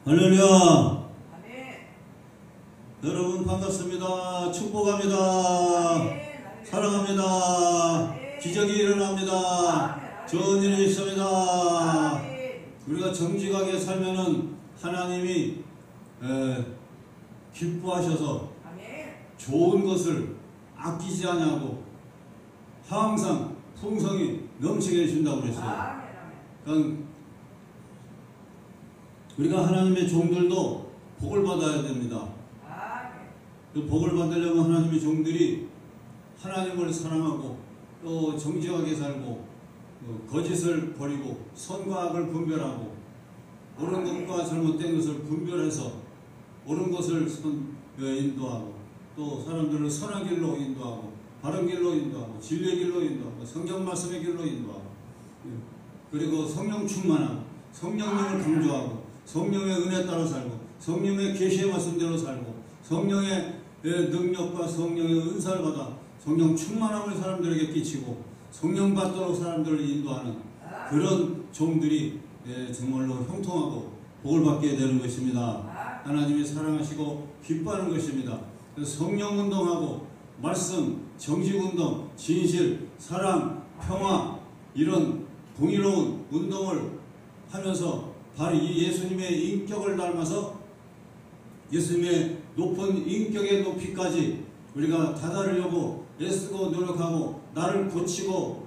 할렐루야. 아멘. 여러분 반갑습니다. 축복합니다. 아멘. 사랑합니다. 아멘. 기적이 일어납니다. 아멘. 좋은 일이 있습니다. 아멘. 우리가 정직하게 살면은 하나님이 기뻐하셔서 아멘. 좋은 것을 아끼지 않냐고 항상 풍성이 넘치게 해준다고 그랬어요. 아멘. 그러니까 우리가 하나님의 종들도 복을 받아야 됩니다. 아멘. 그 복을 받으려면 하나님의 종들이 하나님을 사랑하고 또 정직하게 살고 거짓을 버리고 선과 악을 분별하고 옳은 것과 잘못된 것을 분별해서 옳은 것을 인도하고 또 사람들을 선한 길로 인도하고 바른 길로 인도하고 진리의 길로 인도하고 성경 말씀의 길로 인도하고 그리고 성령 충만하고 성령님을 강조하고 성령의 은혜 따라 살고 성령의 계시의 말씀대로 살고 성령의 능력과 성령의 은사를 받아 성령 충만함을 사람들에게 끼치고 성령 받도록 사람들을 인도하는 그런 종들이 정말로 형통하고 복을 받게 되는 것입니다. 하나님이 사랑하시고 기뻐하는 것입니다. 성령 운동하고 말씀, 정직 운동, 진실, 사랑, 평화 이런 공의로운 운동을 하면서 바로 이 예수님의 인격을 닮아서 예수님의 높은 인격의 높이까지 우리가 다다르려고 애쓰고 노력하고 나를 고치고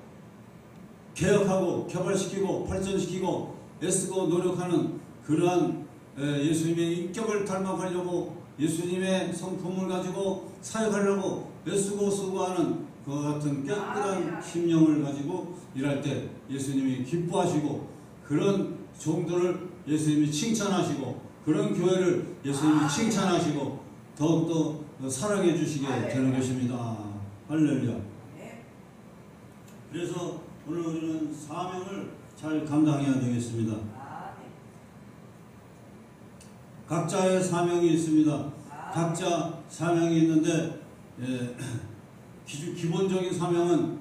개혁하고 개발시키고 발전시키고 애쓰고 노력하는 그러한 예수님의 인격을 닮아가려고 예수님의 성품을 가지고 사역하려고 애쓰고 수고하는 그와 같은 깨끗한 심령을 가지고 일할 때 예수님이 기뻐하시고 그런 종들을 예수님이 칭찬하시고 그런 교회를 예수님이 칭찬하시고 더욱더 사랑해 주시게 되는 것입니다. 할렐루야. 그래서 오늘 우리는 사명을 잘 감당해야 되겠습니다. 각자의 사명이 있습니다. 각자 사명이 있는데 기본적인 사명은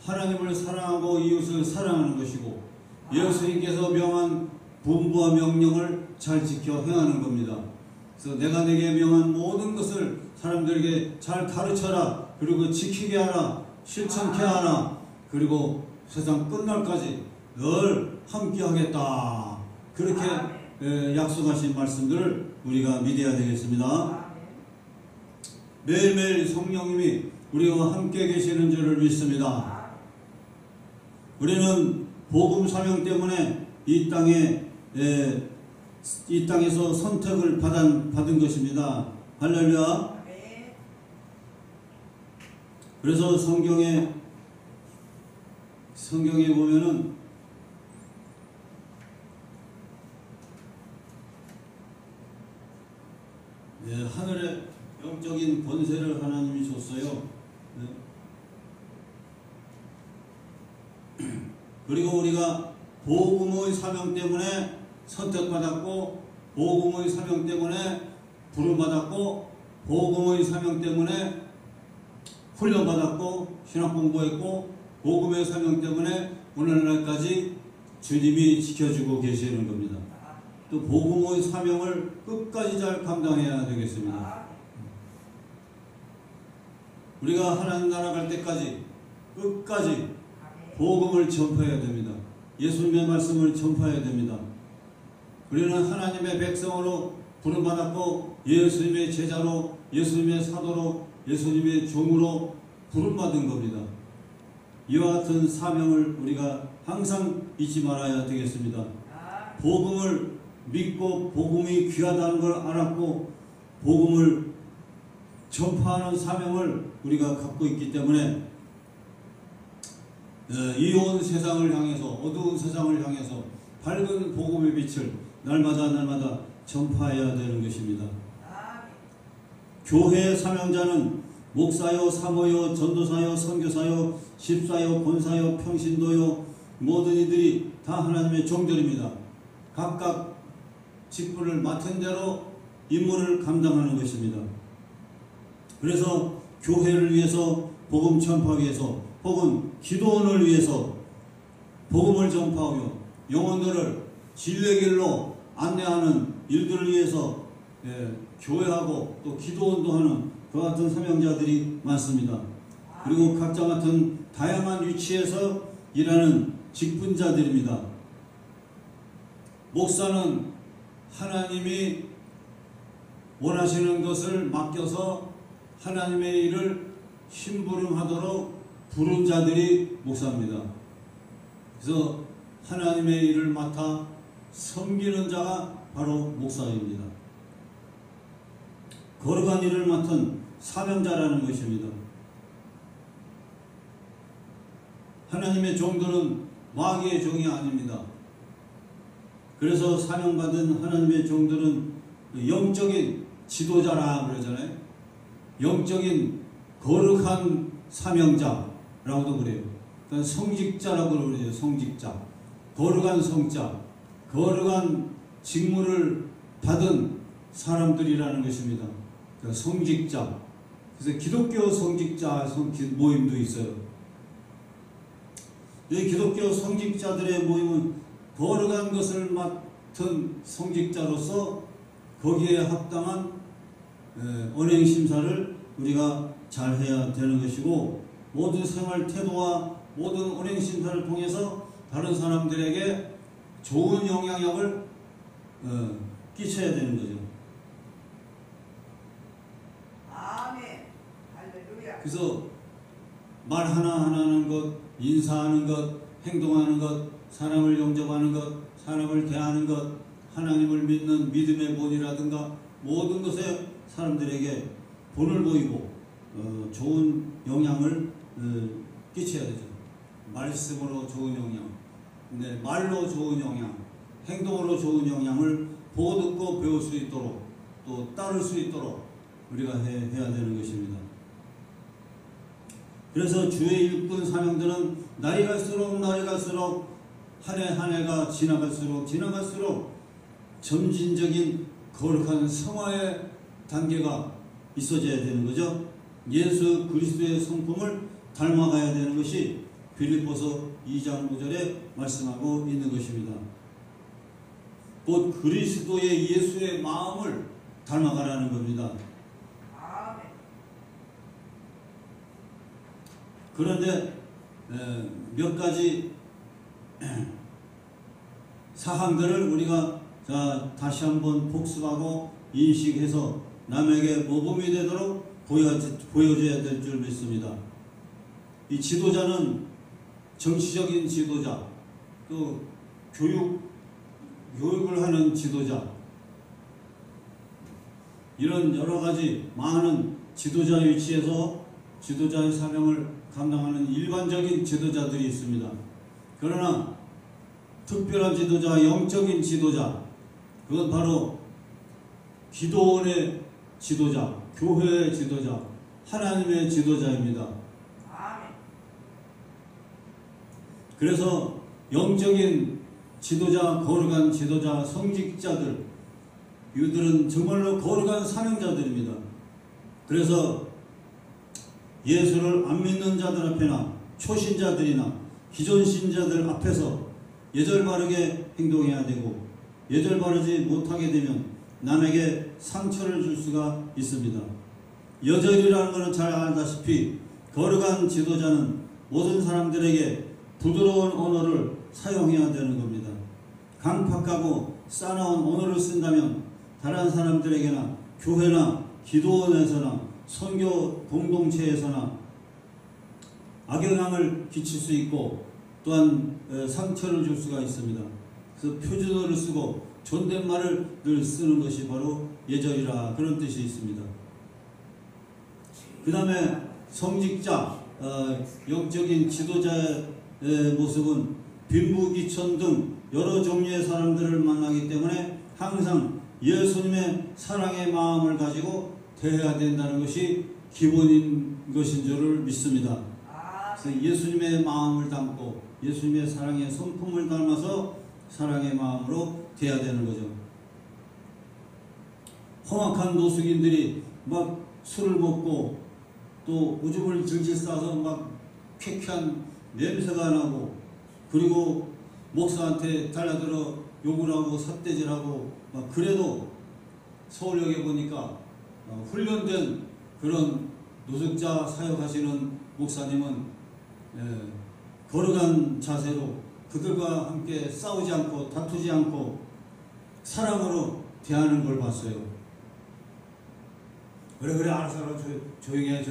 하나님을 사랑하고 이웃을 사랑하는 것이고 예수님께서 명한 분부와 명령을 잘 지켜 행하는 겁니다. 그래서 내가 내게 명한 모든 것을 사람들에게 잘 가르쳐라. 그리고 지키게 하라. 실천케 하라. 그리고 세상 끝날까지 늘 함께 하겠다. 그렇게 약속하신 말씀들을 우리가 믿어야 되겠습니다. 매일매일 성령님이 우리와 함께 계시는 줄을 믿습니다. 우리는 복음 사명 때문에 이 땅에서 선택을 받은 것입니다. 할렐루야. 그래서 성경에 보면은 하늘의 영적인 권세를 하나님이 줬어요. 그리고 우리가 복음의 사명 때문에 선택받았고 복음의 사명 때문에 부름받았고 복음의 사명 때문에 훈련받았고 신학공부했고 복음의 사명 때문에 오늘날까지 주님이 지켜주고 계시는 겁니다. 또 복음의 사명을 끝까지 잘 감당해야 되겠습니다. 우리가 하나님 나라 갈 때까지 끝까지 복음을 전파해야 됩니다. 예수님의 말씀을 전파해야 됩니다. 우리는 하나님의 백성으로 부름받았고 예수님의 제자로 예수님의 사도로 예수님의 종으로 부름받은 겁니다. 이와 같은 사명을 우리가 항상 잊지 말아야 되겠습니다. 복음을 믿고 복음이 귀하다는 걸 알았고 복음을 전파하는 사명을 우리가 갖고 있기 때문에 이 온 세상을 향해서 어두운 세상을 향해서 밝은 복음의 빛을 날마다 전파해야 되는 것입니다. 교회의 사명자는 목사요, 사모요, 전도사요, 선교사요, 집사요, 권사요, 평신도요 모든 이들이 다 하나님의 종들입니다. 각각 직분을 맡은 대로 임무를 감당하는 것입니다. 그래서 교회를 위해서 복음 전파하기 위해서 혹은 기도원을 위해서 복음을 전파하며 영혼들을 진리의 길로 안내하는 일들을 위해서 교회하고 또 기도원도 하는 그와 같은 사명자들이 많습니다. 그리고 각자 같은 다양한 위치에서 일하는 직분자들입니다. 목사는 하나님이 원하시는 것을 맡겨서 하나님의 일을 심부름하도록 부른 자들이 목사입니다. 그래서 하나님의 일을 맡아 섬기는 자가 바로 목사입니다. 거룩한 일을 맡은 사명자라는 것입니다. 하나님의 종들은 마귀의 종이 아닙니다. 그래서 사명받은 하나님의 종들은 영적인 지도자라 그러잖아요. 영적인 거룩한 사명자라고도 그래요. 그러니까 성직자라고 그러죠. 성직자. 거룩한 성자. 거룩한 직무를 받은 사람들이라는 것입니다. 그러니까 성직자. 그래서 기독교 성직자 모임도 있어요. 이 기독교 성직자들의 모임은 거룩한 것을 맡은 성직자로서 거기에 합당한 언행심사를 우리가 잘 해야 되는 것이고, 모든 생활 태도와 모든 언행심사를 통해서 다른 사람들에게 좋은 영향력을 끼쳐야 되는 거죠. 아멘. 할렐루야. 그래서 말 하나 하는 것, 인사하는 것, 행동하는 것, 사람을 영접하는 것, 사람을 대하는 것, 하나님을 믿는 믿음의 본이라든가 모든 것에 사람들에게 본을 보이고 좋은 영향을 끼쳐야 되죠. 말씀으로 좋은 영향, 말로 좋은 영향, 행동으로 좋은 영향을 보고 듣고 배울 수 있도록 또 따를 수 있도록 우리가 해야 되는 것입니다. 그래서 주의 일꾼 사명들은 날이 갈수록 한 해 한 해가 지나갈수록 점진적인 거룩한 성화의 단계가 있어져야 되는 거죠. 예수 그리스도의 성품을 닮아가야 되는 것이 빌립보서 2장 5절에 말씀하고 있는 것입니다. 곧 그리스도의 예수의 마음을 닮아가라는 겁니다. 아멘. 그런데 몇 가지 사항들을 우리가 다시 한번 복습하고 인식해서 남에게 모범이 되도록 보여줘야 될 줄 믿습니다. 이 지도자는 정치적인 지도자, 또 교육을 하는 지도자, 이런 여러 가지 많은 지도자 위치에서 지도자의 사명을 감당하는 일반적인 지도자들이 있습니다. 그러나 특별한 지도자, 영적인 지도자, 그건 바로 기도원의 지도자, 교회의 지도자, 하나님의 지도자입니다. 아멘. 그래서 영적인 지도자, 거룩한 지도자, 성직자들, 이들은 정말로 거룩한 사명자들입니다. 그래서 예수를 안 믿는 자들 앞에나 초신자들이나 기존 신자들 앞에서 예절 바르게 행동해야 되고, 예절 바르지 못하게 되면 남에게 상처를 줄 수가 있습니다. 여절이라는 것은 잘 알다시피 거룩한 지도자는 모든 사람들에게 부드러운 언어를 사용해야 되는 겁니다. 강팍하고 싸나운 언어를 쓴다면 다른 사람들에게나 교회나 기도원에서나 선교 공동체에서나 악영향을 끼칠 수 있고 또한 상처를 줄 수가 있습니다. 그래서 표준어를 쓰고 존댓말을 늘 쓰는 것이 바로 예절이라, 그런 뜻이 있습니다. 그 다음에 성직자, 영적인 지도자의 모습은 빈부귀천 등 여러 종류의 사람들을 만나기 때문에 항상 예수님의 사랑의 마음을 가지고 대해야 된다는 것이 기본인 것인 줄을 믿습니다. 그래서 예수님의 마음을 담고 예수님의 사랑의 성품을 닮아서 사랑의 마음으로 대해야 되는 거죠. 험악한 노숙인들이 막 술을 먹고 또 오줌을 질질 싸서 막 쾌쾌한 냄새가 나고, 그리고 목사한테 달려들어 욕을 하고 삿대질하고 막 그래도 서울역에 보니까 훈련된 그런 노숙자 사역하시는 목사님은 걸어간 자세로 그들과 함께 싸우지 않고 다투지 않고 사랑으로 대하는 걸 봤어요. 그래 알아서 조용히 해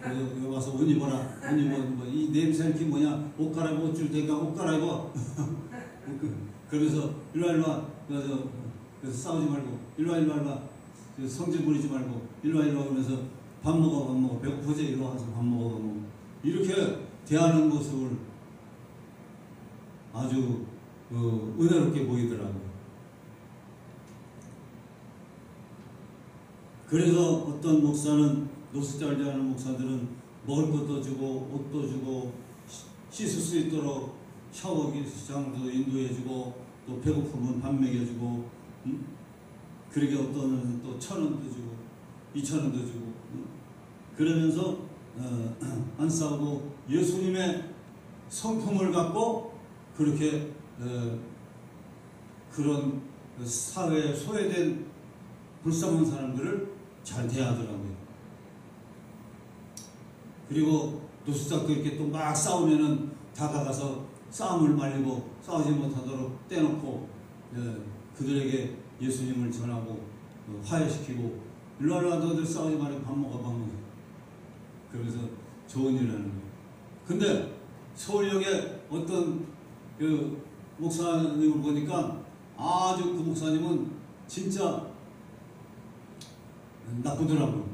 여기 와서 옷 입어라 옷 입어 이 냄새 이렇게 뭐냐 옷 갈아입어 옷 줄 테니까 옷 갈아입어 그러면서 일로와 그래서 싸우지 말고 일로와 성질 부리지 말고 일로와 그러면서 밥 먹어 배고프지 일로와 와서 밥 먹어 이렇게 대하는 모습을 아주 은혜롭게 보이더라고요. 그래서 어떤 목사는 노숙자를 대하는 목사들은 먹을 것도 주고 옷도 주고 씻을 수 있도록 샤워기장도 인도해주고 또 배고프면 밥 먹여주고 그러게 어떤 또 1,000원도 주고 2,000원도 주고 그러면서 안 싸우고 예수님의 성품을 갖고 그렇게 그런 사회에 소외된 불쌍한 사람들을 잘 대하더라고요. 그리고 노숙자도 이렇게 또 막 싸우면은 다가가서 싸움을 말리고 싸우지 못하도록 떼놓고 그들에게 예수님을 전하고 화해시키고 일로와 너희들 싸우지 말고 밥 먹어 그러면서 좋은 일을 하는 거예요. 근데 서울역에 어떤 그 목사님을 보니까 아주 그 목사님은 진짜 나쁘더라고요.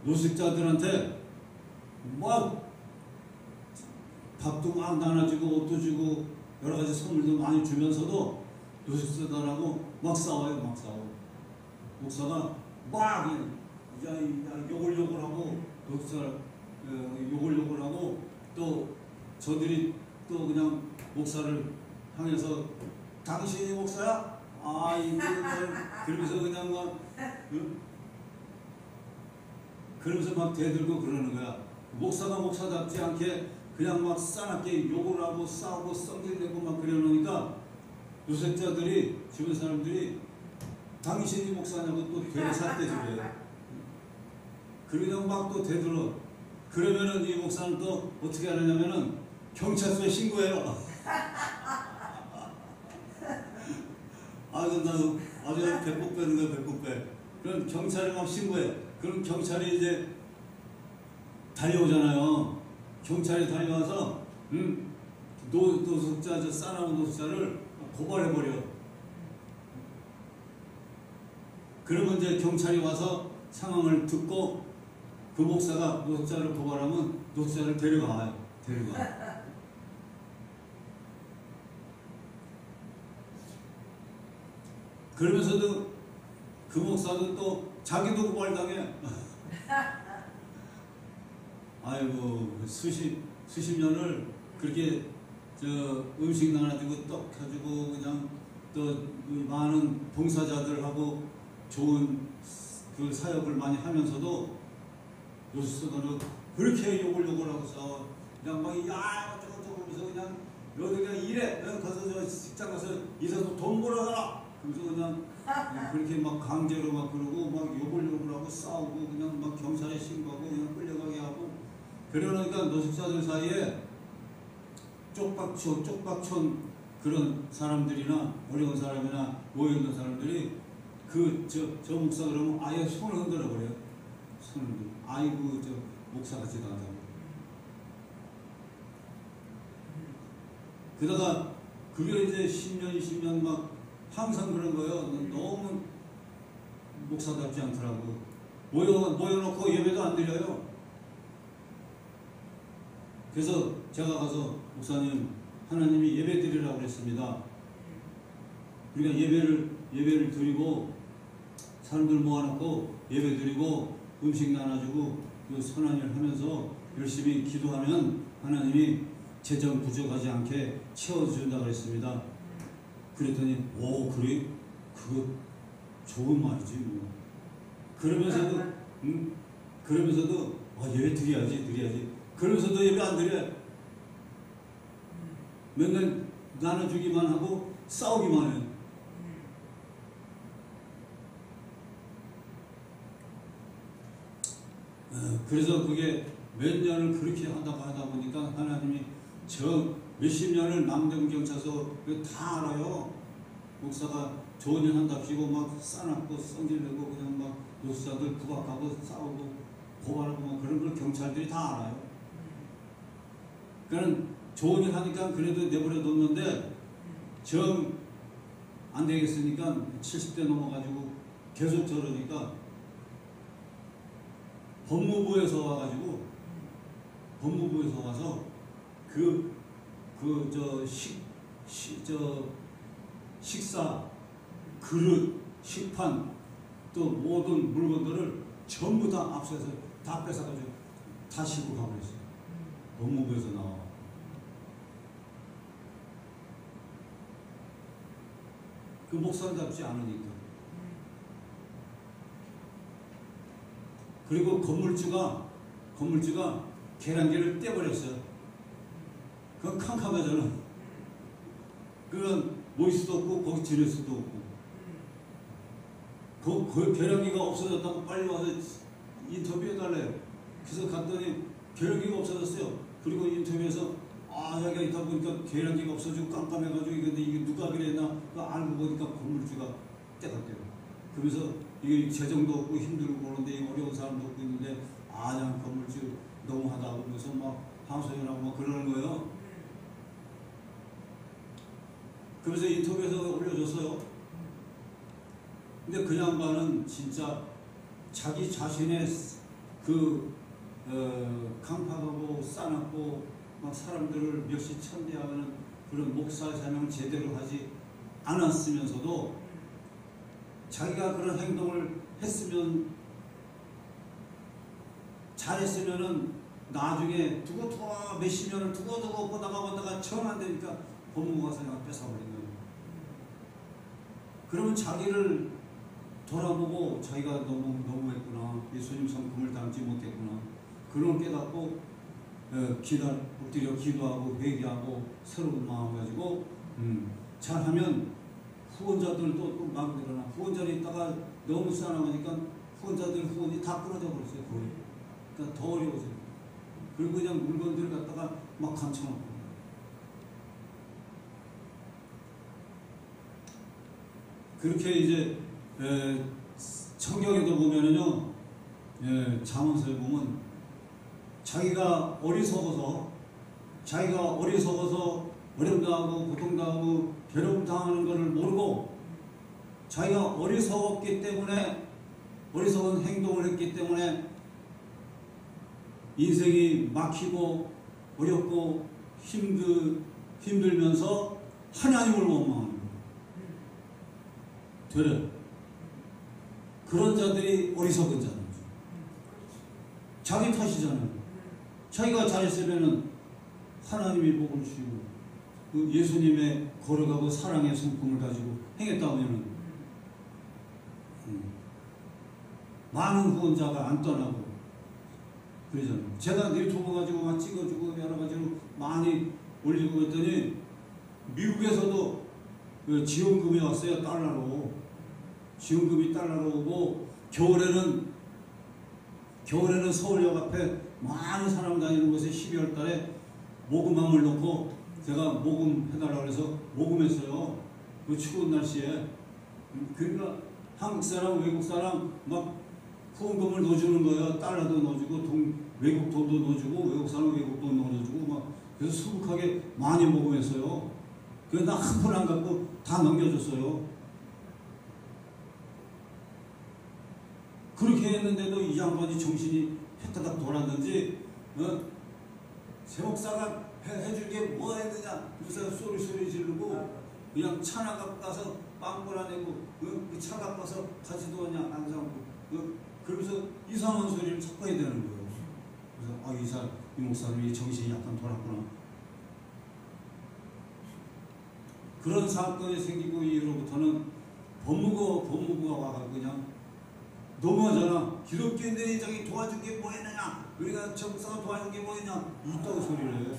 노숙자들한테 막 밥도 막 나눠주고 옷도 주고 여러 가지 선물도 많이 주면서도 노숙자들하고 막 싸워요. 목사가 막 욕을 하고 노숙자 욕을 하고 또 저들이 또 그냥 목사를 향해서 당신이 목사야? 아이고 그러면서 그냥 막 그러면서 막 대들고 그러는 거야. 목사가 목사답지 않게 그냥 막 싸납게 욕을 하고 싸우고 썩질내고 막 그러놓으니까 노숙자들이 주변 사람들이 당신이 목사냐고 또 되게 삿대질해요. 그러면 막 또 대들어. 그러면은 이 목사는 또 어떻게 하느냐면은 경찰서에 신고해요. 아주 배꼽 빼는 거야, 배꼽 빼. 그럼 경찰에 막 신고해. 그럼 경찰이 이제 달려오잖아요. 경찰이 달려와서 노숙자, 저 싸나운 노숙자를 고발해버려. 그러면 이제 경찰이 와서 상황을 듣고 그 목사가 노숙자를 고발하면 노숙자를 데려가. 그러면서도 그 목사도 또 자기도 고발당해. 아이고 수십 년을 그렇게 음식 나눠주고 떡 해주고 그냥 또 많은 봉사자들하고 좋은 그 사역을 많이 하면서도 노숙자들은 그렇게 욕을 하고서 그냥 막 어쩌고 그러면서 그냥 너도 그냥 일해. 가서 저 직장 가서 일해서 돈 벌어라. 그래서 그냥 그렇게 막 강제로 막 그러고 막 욕을 하고 싸우고 그냥 막 경찰에 신고하고 그냥 끌려가게 하고 그러니까 노숙자들 사이에 쪽박촌 그런 사람들이나 어려운 사람이나 모여있는 사람들이 저 목사 그러면 아예 손을 흔들어 버려요. 손을 흔들어. 아이고 저 목사 같지도 않다고. 그러다가 그게 이제 10년 20년 막 항상 그런 거예요. 너무 목사답지 않더라고. 모여놓고 예배도 안 드려요. 그래서 제가 가서 목사님 하나님이 예배 드리라고 그랬습니다. 우리가 예배를 드리고 사람들 모아놓고 예배 드리고 음식 나눠주고 선한 일 하면서 열심히 기도하면 하나님이 재정 부족하지 않게 채워준다고 그랬습니다. 그랬더니 그래? 그거 좋은 말이지 뭐. 그러면서도 예배 드려야지. 그러면서도 예배 안 드려. 맨날 나눠주기만 하고 싸우기만 해요. 그래서 그게 몇 년을 그렇게 하다 보니까 하나님이 저 몇십 년을 남대문 경찰서 다 알아요. 목사가 좋은 일 한답시고 막 싸납고 성질내고 그냥 막 노숙자들 구박하고 싸우고 고발하고 막 그런 걸 경찰들이 다 알아요. 그러니까 좋은 일 하니까 그래도 내버려 뒀는데 정 안 되겠으니까 70대 넘어가지고 계속 저러니까 법무부에서 와가지고 법무부에서 와서 식사 그릇 식판 또 모든 물건들을 전부 다 압수해서 다 뺏어가지고 다 싣고 가버렸어요. 법무부에서 나와. 그 목사답지 않으니까. 그리고 건물주가 계량기를 떼버렸어요. 그건 캄캄하잖아. 그건 모일 수도 없고 거기 지낼 수도 없고. 그 계량기가 없어졌다고 빨리 와서 인터뷰해달래요. 그래서 갔더니 계량기가 없어졌어요. 그리고 인터뷰에서 자기가 있다 보니까 계량기가 없어지고 깜깜해가지고 이게 누가 그랬나 알고 보니까 건물주가 떼갔대요. 그러면서 이게 재정도 없고 힘들고 그러는데 어려운 사람도 없고 있는데 그냥 건물주 너무하다 그러면서 막 하소연하고 막 그러는 거예요. 그래서 인터뷰에서 올려줬어요. 근데 그 양반은 진짜 자기 자신의 강팍하고 싸납고 막 사람들을 멸시 천대하는 그런 목사 사명을 제대로 하지 않았으면서도 자기가 그런 행동을 했으면 잘했으면은 나중에 두고두고 몇십 년을 두고두고 보다가 정 안 되니까 법무부가 그냥 뺏어버린 거예요. 그러면 자기를 돌아보고 자기가 너무했구나, 예수님 성품을 담지 못했구나, 그런 깨닫고 엎드려 기도하고 회개하고 새로운 마음 가지고 잘하면 후원자들도 또 막 늘어나. 후원자를 있다가 너무 싸나가니까 후원자들 후원이 다 끊어져 버렸어요. 거의. 그러니까 더 어려워져요. 그리고 그냥 물건들 갖다가 막 감춰놓고. 그렇게 이제 성경에도 보면은요, 잠언서에 보면 자기가 어리석어서 어려움 당하고 고통 당하고 괴로움 당하는 것을 모르고 자기가 어리석었기 때문에 어리석은 행동을 했기 때문에 인생이 막히고 어렵고 힘들면서 하나님을 원망하는 거예요. 되려 그런 자들이 어리석은 자는 거죠. 자기 탓이잖아요. 자기가 잘했으면은 하나님이 복을 주시고 그 예수님의 걸어가고 사랑의 성품을 가지고 행했다면은 많은 후원자가 안 떠나고 그러잖아요. 제가 유튜브 가지고 막 찍어주고 여러 가지로 많이 올리고 했더니 미국에서도 그 지원금이 왔어요. 달러로. 지원금이 달러로 오고 겨울에는 서울역 앞에 많은 사람 다니는 곳에 12월 달에 모금함을 놓고 제가 모금해달라고 해서 모금했어요. 그 추운 날씨에. 그러니까 한국 사람, 외국 사람 막 후원금을 넣어주는 거예요. 달러도 넣어주고 외국 돈도 넣어주고 외국 사람 외국 돈 넣어주고 막 그래서 수북하게 많이 모금했어요. 그래서 나 한 푼 안 갖고 다 넘겨줬어요. 그렇게 했는데도 이 양반이 정신이 패타닥 돌았는지 새 목사가 해줄 게 뭐 했느냐 무슨 소리 지르고 그냥 차 갖고 가서 빵 골아내고 그 차 갖고 가서 가지도 그냥 안 사고 그러면서 이상한 소리를 자꾸 해야 되는 거예요. 그래서 이 목사님이 정신이 약간 돌았구나. 그런 사건이 생기고 이후로부터는 법무부가 와서 그냥 너무하잖아. 기독교인들이 저기 도와준 게 뭐 했느냐, 우리가 정사가 도와준 게 뭐 했냐, 이따고 소리를 해요.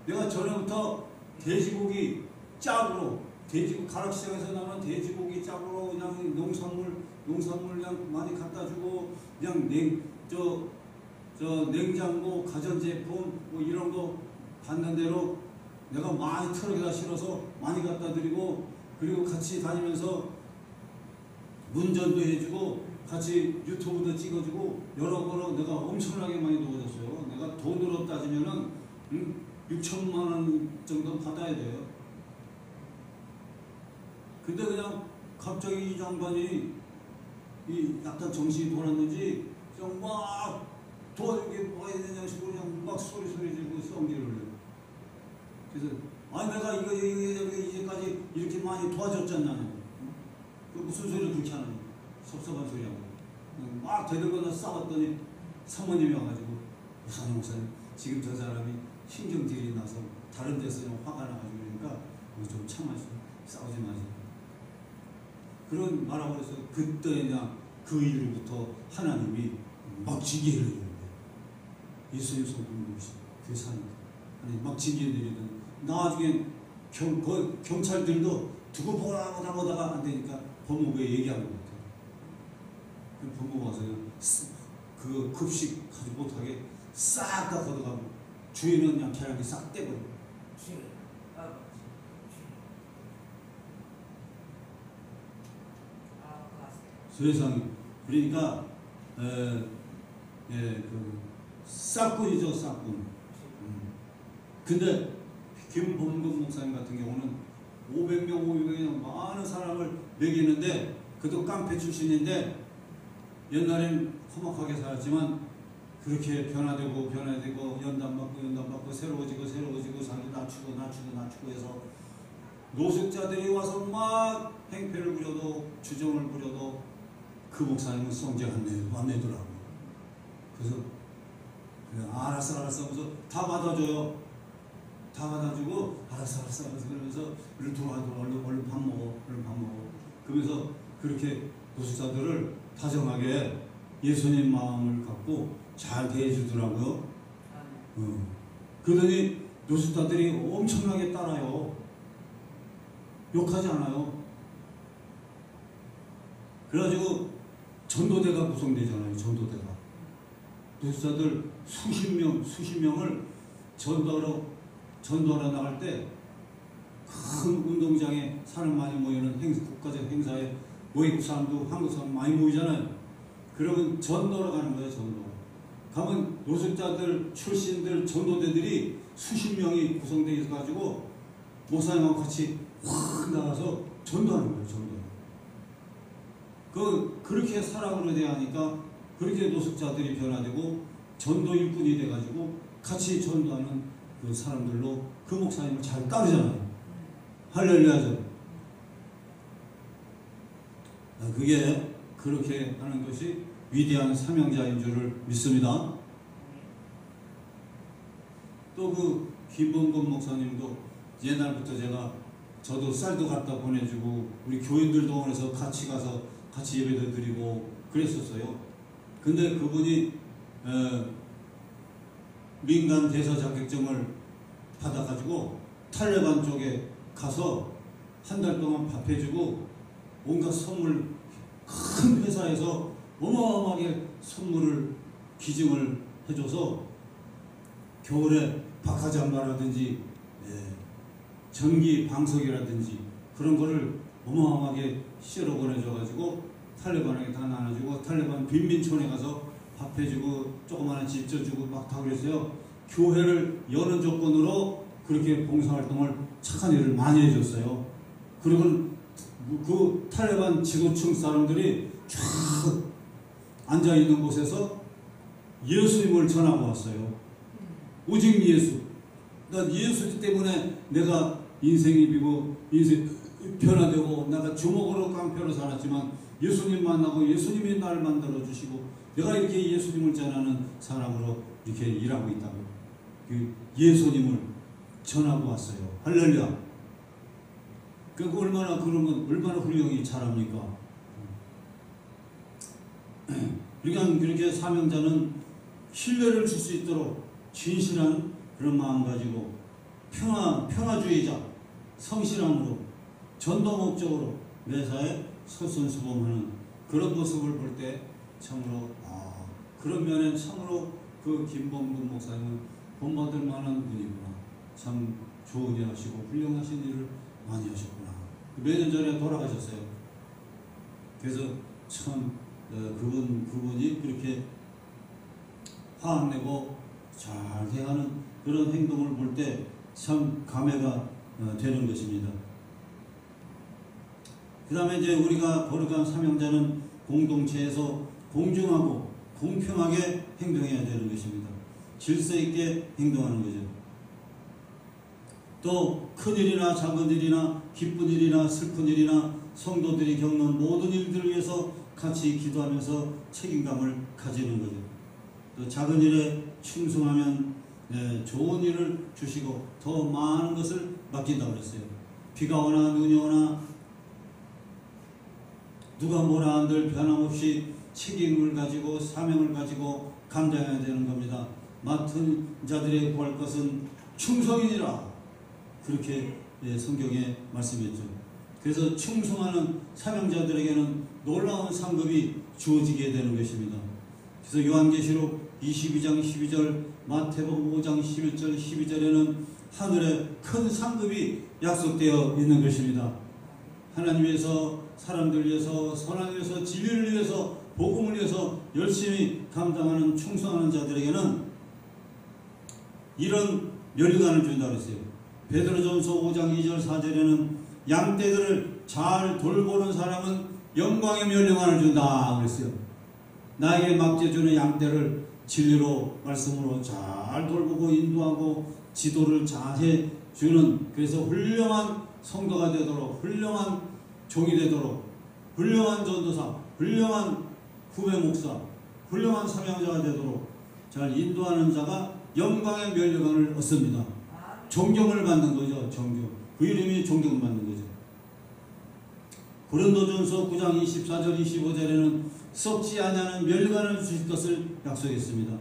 내가 전에부터 돼지고기 짝으로 돼지 가락시장에서 나오는 돼지고기 짝으로 그냥 농산물 그냥 많이 갖다 주고 그냥 냉장고 가전제품 뭐 이런 거 받는 대로 내가 많이 트럭에다 실어서 많이 갖다 드리고 그리고 같이 다니면서 운전도 해주고 같이 유튜브도 찍어주고 여러 번로 내가 엄청나게 많이 도와줬어요. 내가 돈으로 따지면은 6천만 원 정도 받아야 돼요. 근데 그냥 갑자기 이 장관이 약간 정신이 돌았는지 그냥 막 도와준 게 뭐가 있느냐 식으로 그냥 막 소리 지르고 썽기를 해요. 그래서 아니 내가 이거 이제까지 이렇게 많이 도와줬잖아. 무슨 소리를 그렇게 하는 섭섭한 소리하고 막 대들거나 싸웠더니 사모님이 와가지고 우선 목사님 지금 저 사람이 신경질이 나서 다른 데서 좀 화가 나가지고 그러니까 좀 참아주세요. 싸우지 마세요. 그런 말하고 그래서 그때냐 그 일로부터 하나님이 막 징계를 내리는 거예요. 예수님 성품 보시고 교사님 아니 막 징계 내리더니 나중에 경찰들도 두고 보다가 안 되니까 법무부에 얘기하는 것 같아요. 그 법무부 와서 그 급식 가지 못하게 싹 다 걷어가고 주인은 그냥 계란기 싹 떼버려. 세상에 그러니까 그 싹군이죠 싹군. 근데 김범근 목사님 같은 경우는 500명 많은 사람을 먹이는데 그도 깡패 출신인데 옛날엔 험악하게 살았지만 그렇게 변화되고 연단받고 새로워지고 자기 낮추고 해서 노숙자들이 와서 막 행패를 부려도 주정을 부려도 그 목사님은 성질 안 내더라고요. 그래서 그래, 알았어 하면서 다 받아줘요. 다 받아주고 알았어 그러면서 얼른 밥 먹어 그러면서 그렇게 노숙자들을 다정하게 예수님 마음을 갖고 잘 대해주더라고요. 그러더니 노숙자들이 엄청나게 따라요. 욕하지 않아요. 그래가지고 전도대가 구성되잖아요. 전도대가 노숙자들 수십 명을 전도하러 나갈 때 큰 운동장에 사람 많이 모이는 국가적 행사에 모이고 사람도 한국 사람 많이 모이잖아요. 그러면 전도하러 가는 거예요. 전도. 가면 노숙자들 출신들 전도대들이 수십 명이 구성되어 있어가지고 목사님하고 같이 확 나가서 전도하는 거예요. 전도. 그렇게 사랑으로 대하니까 그렇게 노숙자들이 변화되고 전도 일꾼이 돼가지고 같이 전도하는 그 사람들로 그 목사님을 잘 따르잖아요. 할렐루야죠. 그게 그렇게 하는 것이 위대한 사명자인 줄을 믿습니다. 또 그 김범근 목사님도 옛날부터 저도 쌀도 갖다 보내주고 우리 교인들 동원해서 같이 가서 같이 예배도 드리고 그랬었어요. 근데 그분이 민간 대사 자격증을 받아가지고 탈레반 쪽에 가서 한 달 동안 밥 해주고 온갖 선물 큰 회사에서 어마어마하게 선물을 기증을 해줘서 겨울에 박하잠바라든지 전기 방석이라든지 그런 거를 어마어마하게 실어 보내줘가지고 탈레반에게 다 나눠주고 탈레반 빈민촌에 가서 밥 해주고 조그마한 집 져주고 막 다 그랬어요. 교회를 여는 조건으로 그렇게 봉사활동을 착한 일을 많이 해줬어요. 그리고 그 탈레반 지도층 사람들이 쫙 앉아있는 곳에서 예수님을 전하고 왔어요. 오직 예수. 난 예수 때문에 내가 인생이 비고 인생 변화되고 내가 주먹으로 깡패로 살았지만 예수님 만나고 예수님이 나를 만들어주시고 내가 이렇게 예수님을 전하는 사람으로 이렇게 일하고 있다고 그 예수님을 전하고 왔어요. 할렐루야. 그 얼마나 그런 건 얼마나 훌륭히 잘합니까? 그러니까 그렇게 사명자는 신뢰를 줄 수 있도록 진실한 그런 마음 가지고 평화주의자, 성실함으로 전도 목적으로 매사에 솔선수범하는 그런 모습을 볼 때 참으로 그런 면에 참으로 그 김범근 목사님은 본받을 만한 분이구나. 참 좋은 일 하시고 훌륭하신 일을 많이 하셨구나. 몇 년 전에 돌아가셨어요. 그래서 참 그분이 그렇게 화 안 내고 잘 대하는 그런 행동을 볼 때 참 감회가 되는 것입니다. 그 다음에 이제 우리가 거룩한 사명자는 공동체에서 공정하고 공평하게 행동해야 되는 것입니다. 질서 있게 행동하는 거죠. 또 큰일이나 작은 일이나 기쁜 일이나 슬픈 일이나 성도들이 겪는 모든 일들을 위해서 같이 기도하면서 책임감을 가지는 거죠. 또 작은 일에 충성하면 좋은 일을 주시고 더 많은 것을 맡긴다고 그랬어요. 비가 오나 눈이 오나 누가 뭐라 한들 변함없이 책임을 가지고 사명을 가지고 감당해야 되는 겁니다. 맡은 자들의 구할 것은 충성이니라. 그렇게 성경에 말씀했죠. 그래서 충성하는 사명자들에게는 놀라운 상급이 주어지게 되는 것입니다. 그래서 요한계시록 22장 12절, 마태복음 5장 11절 12절에는 하늘에 큰 상급이 약속되어 있는 것입니다. 하나님 위해서, 사람들 위해서, 선한 위해서, 진리를 위해서, 복음을 위해서 열심히 감당하는 충성하는 자들에게는 이런 멸류관을 준다고 했어요. 베드로전서 5장 2절 4절에는 양떼들을 잘 돌보는 사람은 영광의 멸류관을 준다 그랬어요. 나에게 맡겨주는 양떼를 진리로 말씀으로 잘 돌보고 인도하고 지도를 잘 해주는, 그래서 훌륭한 성도가 되도록, 훌륭한 종이 되도록, 훌륭한 전도사, 훌륭한 후배 목사, 훌륭한 사명자가 되도록 잘 인도하는 자가 영광의 멸류관을 얻습니다. 존경을 받는 거죠. 존경. 그 이름이 존경을 받는 거죠. 고린도전서 9장 24절 25절에는 썩지 아니하는 멸류관을 주실 것을 약속했습니다.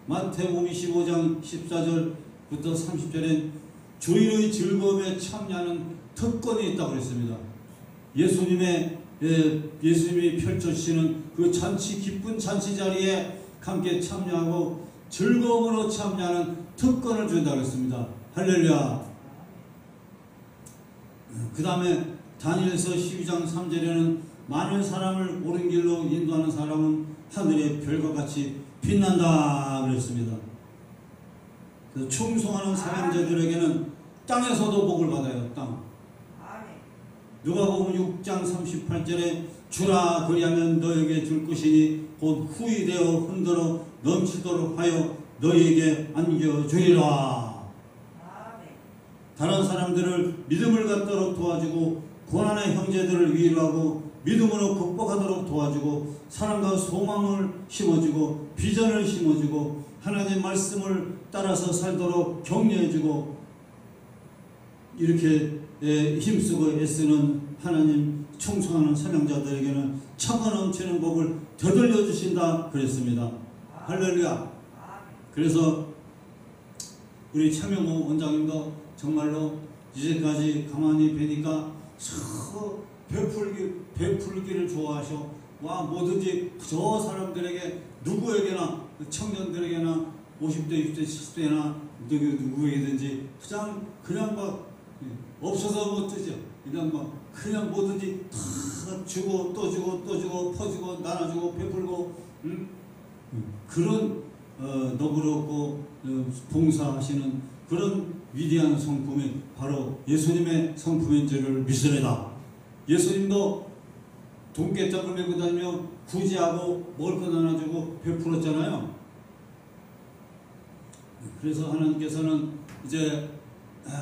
마태복음 25장 14절부터 30절엔 주인의 즐거움에 참여하는 특권이 있다고 그랬습니다. 예수님이 펼쳐주시는 그 잔치, 기쁜 잔치 자리에 함께 참여하고 즐거움으로 참여하는 특권을 준다고 했습니다. 할렐루야. 그 다음에 다니엘서 12장 3절에는 많은 사람을 옳은 길로 인도하는 사람은 하늘의 별과 같이 빛난다 그랬습니다. 그래서 충성하는 사명자들에게는 땅에서도 복을 받아요. 땅. 누가복음 6장 38절에 주라 그리하면 너에게 줄 것이니 곧 후이되어 흔들어 넘치도록 하여 너에게 안겨주리라. 다른 사람들을 믿음을 갖도록 도와주고 고난의 형제들을 위로하고 믿음으로 극복하도록 도와주고 사랑과 소망을 심어주고 비전을 심어주고 하나님의 말씀을 따라서 살도록 격려해주고 이렇게 힘쓰고 애쓰는 하나님 충성하는 사명자들에게는 차고 넘치는 복을 되돌려 주신다 그랬습니다. 할렐루야. 그래서 우리 차명호 원장님도 정말로 이제까지 가만히 뵈니까 베풀기를 좋아하셔. 와, 뭐든지 저 사람들에게 누구에게나 청년들에게나 50대 60대 70대나 누구에게든지 그냥 막 없어서 못 주죠. 그냥 뭐든지 다 주고 또 주고 또 주고 퍼주고 나눠주고 베풀고 그런 너그럽고 봉사하시는 그런 위대한 성품이 바로 예수님의 성품인 줄을 믿으리다. 예수님도 돈깨짝을 메고 다니며 구제하고 먹을 것 나눠주고 베풀었잖아요. 그래서 하나님께서는 이제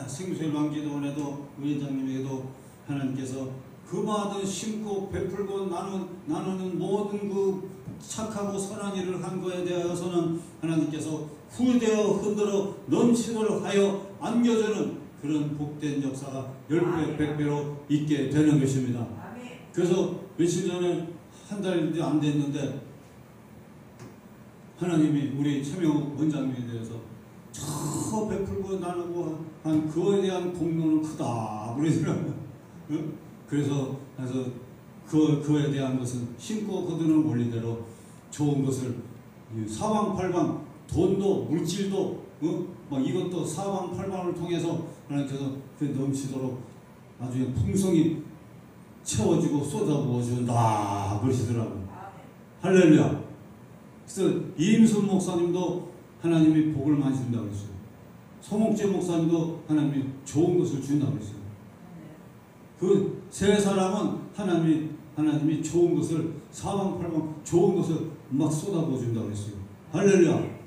생수일방기도원에도 위원장님에게도 하나님께서 그 마음 심고 베풀고 나누는 모든 그 착하고 선한 일을 한 거에 대하여서는 하나님께서 후되어 흔들어 넘치도록 하여 안겨주는 그런 복된 역사가 10배, 100배로 있게 되는 것입니다. 그래서 며칠 전에 한 달도 안 됐는데 하나님이 우리 최명욱 원장님에 대해서 저 베풀고 나누고 그거에 대한 공로는 크다 그러더라고요. 그래서 그거에 대한 것은 심고 거두는 원리대로 좋은 것을 사방팔방 돈도 물질도 막 이것도 사방팔방을 통해서 하나님께서 넘치도록 나중에 풍성히 채워지고 쏟아부어준다 그러시더라고요. 할렐루야. 그래서 이임순 목사님도 하나님이 복을 많이 준다고 했어요. 송옥재 목사님도 하나님이 좋은 것을 준다고 했어요. 그 세 사람은 하나님이 좋은 것을 사방팔방 좋은 것을 막 쏟아부어 준다고 했어요. 할렐루야.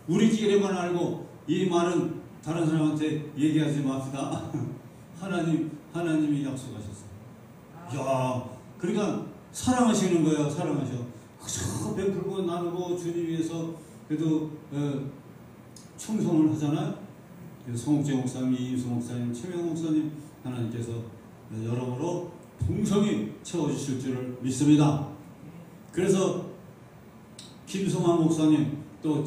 우리끼리만 알고 이 말은 다른 사람한테 얘기하지 맙시다. 하나님이 약속하셨어요. 야, 그러니까 사랑하시는 거예요. 사랑하셔. 그저 베풀고 나누고 주님 위해서 그래도 충성을 하잖아요. 송옥재 목사님, 이임수 목사님, 최명 목사님 하나님께서 여러모로 풍성히 채워주실 줄을 믿습니다. 그래서 김성환 목사님 또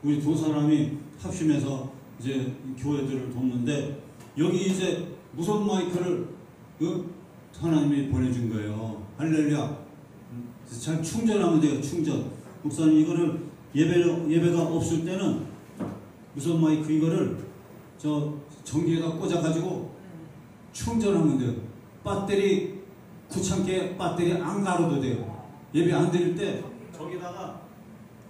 우리 두 사람이 합심해서 이제 교회들을 돕는데 여기 이제 무선 마이크를 하나님이 보내준 거예요. 할렐루야. 잘 충전하면 돼요. 충전. 목사님 이거를 예배가 없을 때는 무선 마이크 이거를 전기에다 꽂아가지고 충전하면 돼요. 배터리 귀찮게 배터리 안 갈아도 돼요. 예배 안 드릴 때 저기다가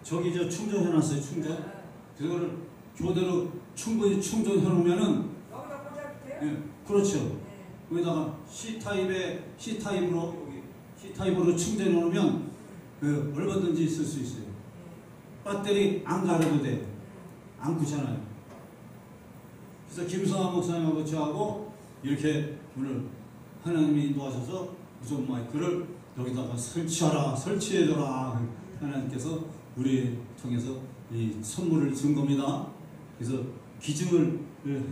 충전해놨어요. 충전. 그거를 교대로 충분히 충전해 놓으면은 여기다 꽂아도 돼요? 예, 그렇죠. 여기다가 C타입으로 충전해 놓으면 얼마든지 쓸 수 있어요. 배터리 안 갈아도 돼요. 안 귀찮아요. 그래서 김성환 목사님하고 저하고 이렇게 오늘 하나님이 인도하셔서 무선 마이크를 여기다가 설치해줘라. 하나님께서 우리 통해서 이 선물을 준 겁니다. 그래서 기증을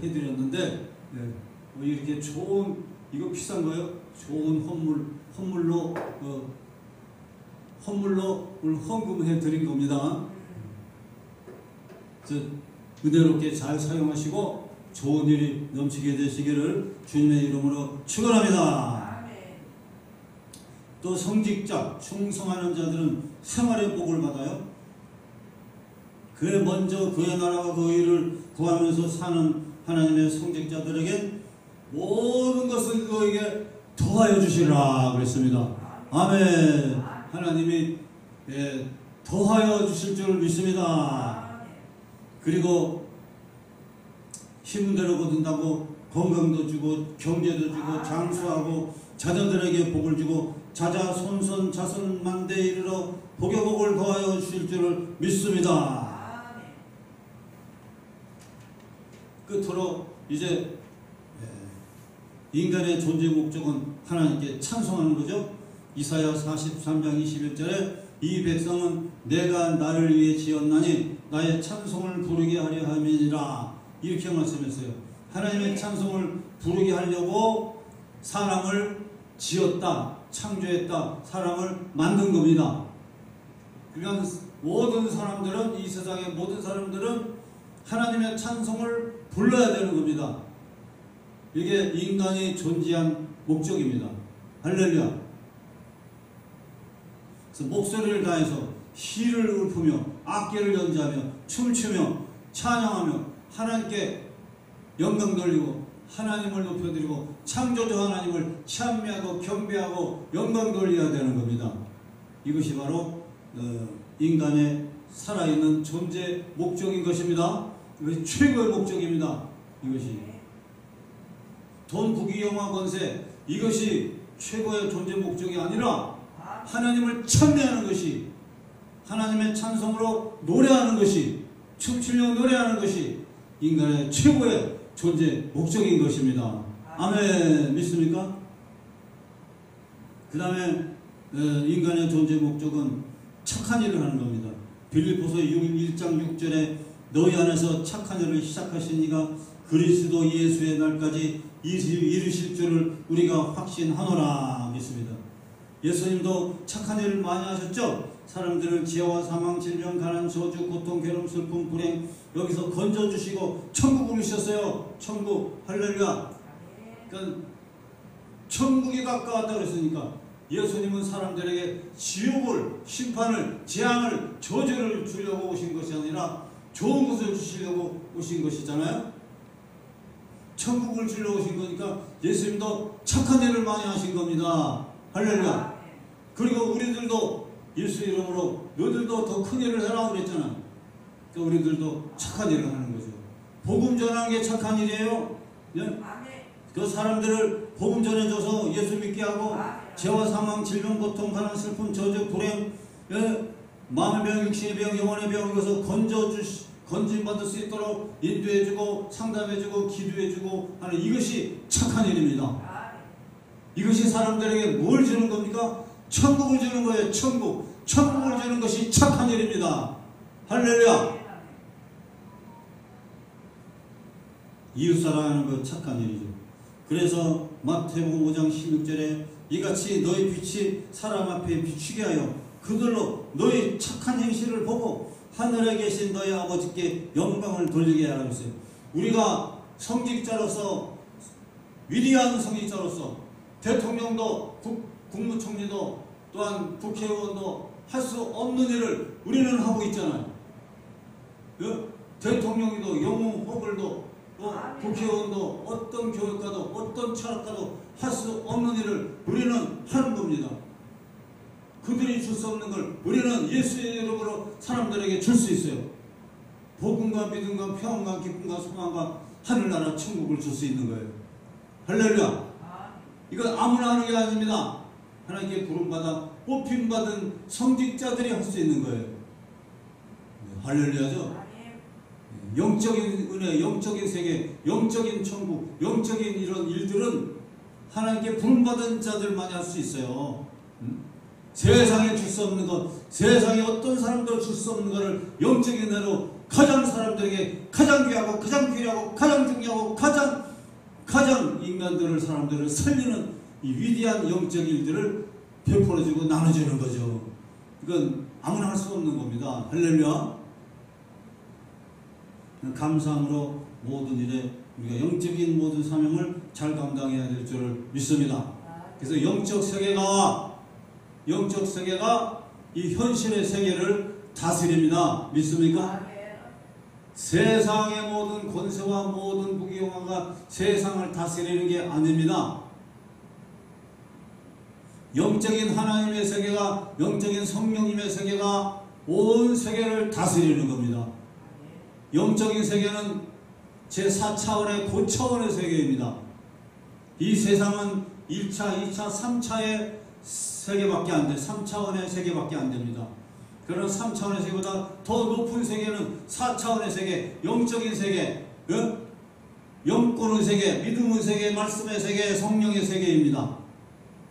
해드렸는데 이렇게 좋은 이거 비싼 거예요. 좋은 헌물로 오늘 헌금해 드린 겁니다. 은혜롭게 잘 사용하시고 좋은 일이 넘치게 되시기를 주님의 이름으로 축원합니다. 또 성직자, 충성하는 자들은 생활의 복을 받아요. 그에 먼저 그의 나라와 그 의를 구하면서 사는 하나님의 성직자들에게 모든 것을 그에게 더하여 주시라 그랬습니다. 아멘. 하나님이 더하여 주실 줄 믿습니다. 그리고 힘대로 거둔다고 건강도 주고 경제도 주고 장수하고 자녀들에게 복을 주고 자자 손손 자손 만대에 이르러 복의 복을 더하여 주실 줄을 믿습니다. 끝으로 이제 인간의 존재 목적은 하나님께 찬송하는 거죠. 이사야 43장 21절에 이 백성은 내가 나를 위해 지었나니 나의 찬송을 부르게 하려 함이니라 이렇게 말씀했어요. 하나님의 찬송을 부르게 하려고 사람을 지었다, 창조했다, 사람을 만든 겁니다. 그러니까 모든 사람들은, 이 세상의 모든 사람들은 하나님의 찬송을 불러야 되는 겁니다. 이게 인간이 존재한 목적입니다. 할렐루야. 그래서 목소리를 다해서 시를 읊으며 악기를 연주하며 춤추며 찬양하며 하나님께 영광 돌리고 하나님을 높여드리고 창조주 하나님을 찬미하고 경배하고 영광 돌려야 되는 겁니다. 이것이 바로 인간의 살아있는 존재 목적인 것입니다. 이것이 최고의 목적입니다. 이것이 돈, 부귀, 영화, 권세 이것이 최고의 존재 목적이 아니라 하나님을 찬미하는 것이, 하나님의 찬송으로 노래하는 것이, 춤추며 노래하는 것이 인간의 최고의 존재 목적인 것입니다. 아멘. 믿습니까? 그 다음에 인간의 존재 목적은 착한 일을 하는 겁니다. 빌립보서 1장 6절에 너희 안에서 착한 일을 시작하신 이가 그리스도 예수의 날까지 이루실 줄을 우리가 확신하노라. 믿습니다. 예수님도 착한 일을 많이 하셨죠? 사람들을 지혜와 사망, 질병, 가난, 저주, 고통, 괴로움, 슬픔, 불행 여기서 건져주시고 천국을 주셨어요. 천국. 할렐루야. 그러니까 천국이 가까웠다 그랬으니까 예수님은 사람들에게 지옥을, 심판을, 재앙을, 저주를 주려고 오신 것이 아니라 좋은 것을 주시려고 오신 것이잖아요. 천국을 주려고 오신 거니까 예수님도 착한 일을 많이 하신 겁니다. 할렐루야. 그리고 우리들도 예수 이름으로 너희들도 더 큰 일을 해라 그랬잖아요. 그러니까 우리들도 착한 일을 하는 거죠. 복음 전하는 게 착한 일이에요. 네? 그 사람들을 복음 전해줘서 예수 믿게 하고 죄와 사망, 질병, 고통, 가난, 슬픔, 저주, 불행, 예? 마음의 병, 육신의 병, 영혼의 병 이것을 건짐받을 수 있도록 인도해주고 상담해주고 기도해주고 하는 이것이 착한 일입니다. 이것이 사람들에게 뭘 주는 겁니까? 천국을 주는 거예요. 천국. 천국을 주는 것이 착한 일입니다. 할렐루야. 이웃사랑하는 것 착한 일이죠. 그래서 마태복음 5장 16절에 이같이 너희 빛이 사람 앞에 비추게 하여 그들로 너희 착한 행실을 보고 하늘에 계신 너희 아버지께 영광을 돌리게 하라 했어요. 우리가 성직자로서 위대한 성직자로서 대통령도 국무총리도 또한 국회의원도 할 수 없는 일을 우리는 하고 있잖아요. 대통령도 영웅 호불도 국회의원도 어떤 교육가도 어떤 철학가도 할 수 없는 일을 우리는 하는 겁니다. 그들이 줄 수 없는 걸 우리는 예수의 이름으로 사람들에게 줄 수 있어요. 복음과 믿음과 평안과 기쁨과 소망과 하늘나라 천국을 줄 수 있는 거예요. 할렐루야. 이건 아무나 하는 게 아닙니다. 하나님께 부름받아 뽑힘받은 성직자들이 할 수 있는 거예요. 할렐루야죠. 영적인 은혜, 영적인 세계, 영적인 천국, 영적인 이런 일들은 하나님께 부름받은 자들만이 할 수 있어요. 세상에 줄 수 없는 것, 세상에 어떤 사람도 줄 수 없는 것을 영적인 은혜로 가장 사람들에게 가장 귀하고 가장 필요하고 가장 중요하고 가장 인간들을 사람들을 살리는 이 위대한 영적 일들을 베풀어주고 나눠주는 거죠. 이건 아무나 할 수 없는 겁니다. 할렐루야. 감사함으로 모든 일에 우리가 영적인 모든 사명을 잘 감당해야 될 줄을 믿습니다. 그래서 영적 세계가 이 현실의 세계를 다스립니다. 믿습니까? 세상의 모든 권세와 모든 무기용화가 세상을 다스리는 게 아닙니다. 영적인 하나님의 세계가, 영적인 성령님의 세계가 온 세계를 다스리는 겁니다. 영적인 세계는 제4차원의 고차원의 세계입니다. 이 세상은 1차, 2차, 3차의 세계밖에 안 돼. 3차원의 세계밖에 안 됩니다. 그런 3차원의 세계보다 더 높은 세계는 4차원의 세계, 영적인 세계, 영권의 세계, 믿음의 세계, 말씀의 세계, 성령의 세계입니다.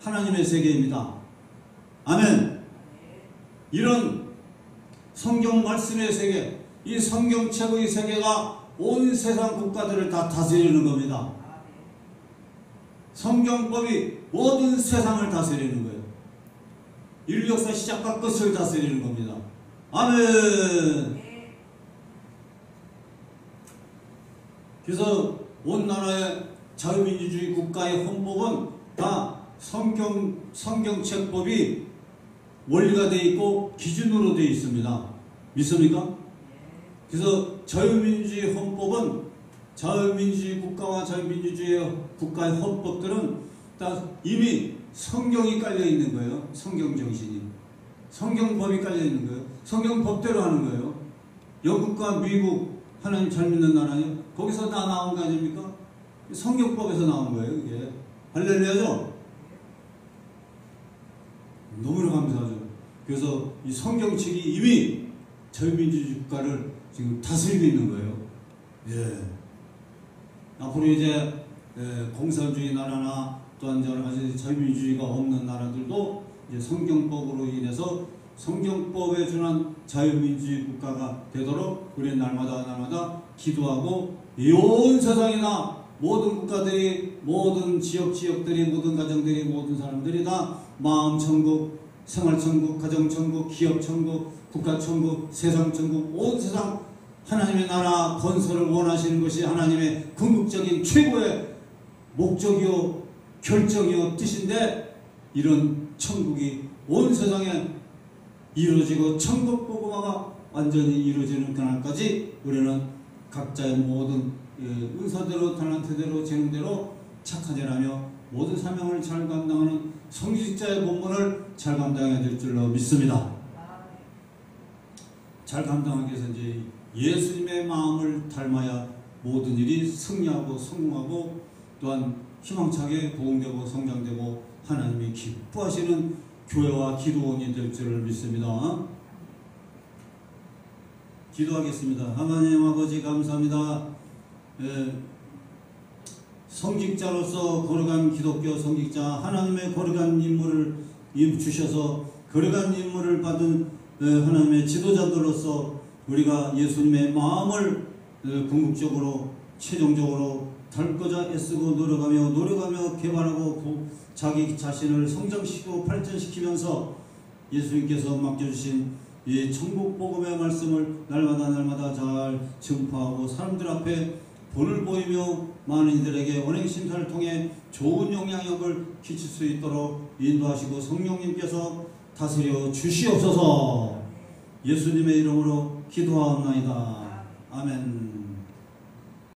하나님의 세계입니다. 아멘. 이런 성경 말씀의 세계, 이 성경책의 세계가 온 세상 국가들을 다 다스리는 겁니다. 성경법이 모든 세상을 다스리는 거예요. 인류 역사 시작과 끝을 다스리는 겁니다. 아멘. 그래서 온 나라의 자유민주주의 국가의 헌법은 다 성경책법이 원리가 되어 있고 기준으로 되어 있습니다. 믿습니까? 그래서 자유민주주의 헌법은 자유민주주의 국가와 자유민주주의 국가의 헌법들은 다 이미 성경이 깔려 있는 거예요. 성경 정신이. 성경법이 깔려 있는 거예요. 성경법대로 하는 거예요. 영국과 미국 하나님 잘 믿는 나라예요. 거기서 다 나온 거 아닙니까? 성경법에서 나온 거예요. 이게. 할렐루야죠? 너무나 감사하죠. 그래서 이 성경책이 이미 자유민주주의 국가를 지금 다스리고 있는 거예요. 예. 앞으로 이제 공산주의 나라나 또한 여러 가지 자유민주주의가 없는 나라들도 이제 성경법으로 인해서 성경법에 준한 자유민주주의 국가가 되도록 우리는 날마다 기도하고 온 세상이나 모든 국가들이 모든 지역들이 모든 가정들이 모든 사람들이 다 마음천국, 생활천국, 가정천국, 기업천국, 국가천국, 세상천국, 온 세상 하나님의 나라 건설을 원하시는 것이 하나님의 궁극적인 최고의 목적이요 결정이요 뜻인데, 이런 천국이 온 세상에 이루어지고 천국 복음화가 완전히 이루어지는 그날까지 우리는 각자의 모든 은사대로 달란트대로 재능대로 착한 일하며 모든 사명을 잘 감당하는 성직자의 본분을 잘 감당해야 될 줄로 믿습니다. 잘 감당하기 위해서 이제 예수님의 마음을 닮아야 모든 일이 승리하고 성공하고 또한 희망차게 부흥되고 성장되고 하나님이 기뻐하시는 교회와 기도원이 될 줄을 믿습니다. 기도하겠습니다. 하나님 아버지 감사합니다. 성직자로서 거룩한 기독교 성직자, 하나님의 거룩한 임무를 주셔서 거룩한 임무를 받은 하나님의 지도자들로서 우리가 예수님의 마음을 궁극적으로 최종적으로 닮고자 애쓰고 노력하며 개발하고 자기 자신을 성장시키고 발전시키면서 예수님께서 맡겨주신 이 천국 복음의 말씀을 날마다 잘 전파하고 사람들 앞에 본을 보이며 많은 이들에게 언행심사를 통해 좋은 영향력을 끼칠 수 있도록 인도하시고 성령님께서 다스려 주시옵소서. 예수님의 이름으로 기도하옵나이다. 아멘.